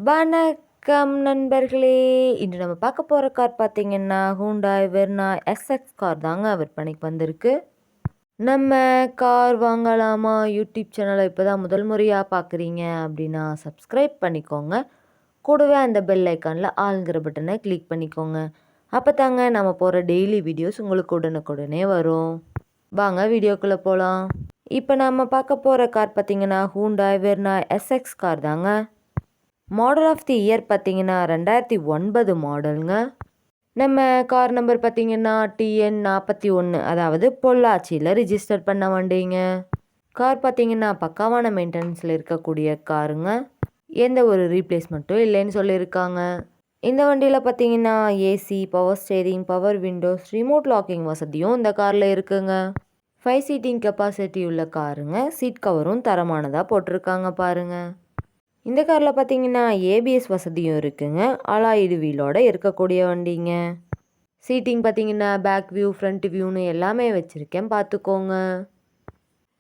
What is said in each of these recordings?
வணக்கம் நண்பர்களே! இன்று நம்ம பார்க்க போற கார் பார்த்தீங்கன்னா, ஹூண்டாய் வெர்னா எஸ்எக்ஸ் கார் தாங்க விற்பனைக்கு வந்திருக்கு. நம்ம கார் வாங்கலாமா யூடியூப் சேனலை இப்போ தான் முதல் முறையா பார்க்குறீங்க அப்படின்னா, சப்ஸ்கிரைப் பண்ணிக்கோங்க. கூடவே அந்த பெல் ஐக்கானில் ஆல்ங்கிற பட்டனை கிளிக் பண்ணிக்கோங்க. அப்போ தாங்க நம்ம போகிற டெய்லி வீடியோஸ் உங்களுக்கு உடனுக்குடனே வரும். வாங்க வீடியோக்குள்ளே போகலாம். இப்போ நம்ம பார்க்க போகிற கார் பார்த்தீங்கன்னா, ஹூண்டாய் வெர்னா எஸ்எக்ஸ் கார் தாங்க. மாடல் ஆஃப் தி இயர் பார்த்தீங்கன்னா 2009 மாடலுங்க. நம்ம கார் நம்பர் பார்த்தீங்கன்னா TN41, அதாவது பொள்ளாச்சியில் ரிஜிஸ்டர் பண்ண வண்டிங்க. கார் பார்த்தீங்கன்னா பக்காவான மெயின்டெனன்ஸில் இருக்கக்கூடிய காருங்க. எந்த ஒரு ரீப்ளேஸ்மெண்ட்டும் இல்லைன்னு சொல்லியிருக்காங்க. இந்த வண்டியில் பார்த்தீங்கன்னா AC, power steering, power windows, remote locking வசதியும் இந்த காரில் இருக்குங்க. 5 சீட்டிங் கெப்பாசிட்டி உள்ள காருங்க. சீட் கவரும் தரமானதாக போட்டிருக்காங்க பாருங்கள். இந்த காரில் பார்த்தீங்கன்னா ஏபிஎஸ் வசதியும் இருக்குங்க. அலாய்டு வீலோட இருக்கக்கூடிய வண்டிங்க. சீட்டிங் பார்த்தீங்கன்னா பேக் வியூ, ஃப்ரண்ட் வியூன்னு எல்லாமே வச்சுருக்கேன், பார்த்துக்கோங்க.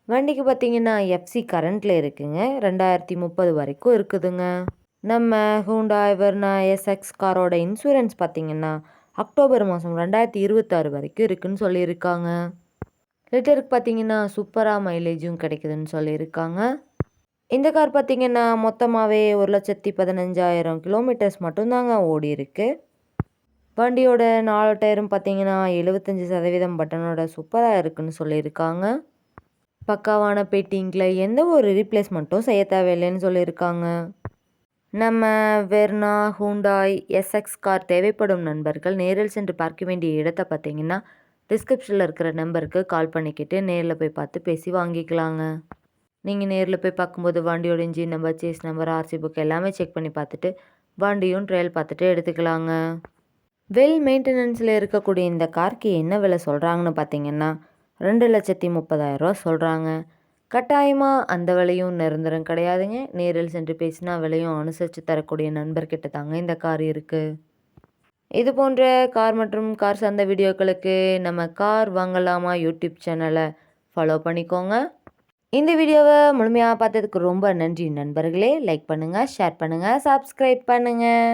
வண்டிக்கு பார்த்தீங்கன்னா எஃப்சி கரண்ட்டில் இருக்குங்க. 2030 வரைக்கும் இருக்குதுங்க. நம்ம ஹூண்டாய் வெர்னா எஸ்எக்ஸ் காரோட இன்சூரன்ஸ் பார்த்தீங்கன்னா அக்டோபர் மாதம் 2026 வரைக்கும் இருக்குதுன்னு சொல்லியிருக்காங்க. லிட்டருக்கு பார்த்தீங்கன்னா சூப்பராக மைலேஜும் கிடைக்குதுன்னு சொல்லியிருக்காங்க. இந்த கார் பார்த்தீங்கன்னா மொத்தமாகவே 1,15,000 கிலோமீட்டர்ஸ் மட்டும்தாங்க ஓடி இருக்கு. வண்டியோட 4 டயரும் பார்த்தீங்கன்னா 75% பட்டனோட சூப்பராக இருக்குன்னு சொல்லியிருக்காங்க. பக்காவான பெயிண்டிங்கில் எந்த ஒரு ரீப்ளேஸ்மெண்ட்டும் செய்ய தேவையில்லைன்னு சொல்லியிருக்காங்க. நம்ம வெர்னா ஹூண்டாய் எஸ்எக்ஸ் கார் தேவைப்படும் நண்பர்கள் நேரில் சென்று பார்க்க வேண்டிய இடத்தை பார்த்தீங்கன்னா டிஸ்கிரிப்ஷனில் இருக்கிற நம்பருக்கு கால் பண்ணிக்கிட்டு நேரில் போய் பார்த்து பேசி வாங்கிக்கலாங்க. நீங்கள் நேரில் போய் பார்க்கும்போது வண்டியோட engine number, chassis number, RC book எல்லாமே செக் பண்ணி பார்த்துட்டு வண்டியும் ட்ரையல் பார்த்துட்டு எடுத்துக்கலாங்க. வெல் மெயின்டெனன்ஸில் இருக்கக்கூடிய இந்த காருக்கு என்ன விலை சொல்கிறாங்கன்னு பார்த்தீங்கன்னா 2,30,000 சொல்கிறாங்க. கட்டாயமாக அந்த விலையும் நிரந்தரம் கிடையாதுங்க. நேரில் சென்று பேசினா விலையும் அனுசரித்து தரக்கூடிய நண்பர்கிட்ட தாங்க இந்த கார் இருக்குது. இது போன்ற கார் மற்றும் கார் சார்ந்த வீடியோக்களுக்கு நம்ம கார் வாங்கலாமா யூடியூப் சேனலை ஃபாலோ பண்ணிக்கோங்க. இந்த வீடியோவை முழுமையாக பார்த்ததுக்கு ரொம்ப நன்றி நண்பர்களே. லைக் பண்ணுங்கள், ஷேர் பண்ணுங்கள், சப்ஸ்கிரைப் பண்ணுங்கள்.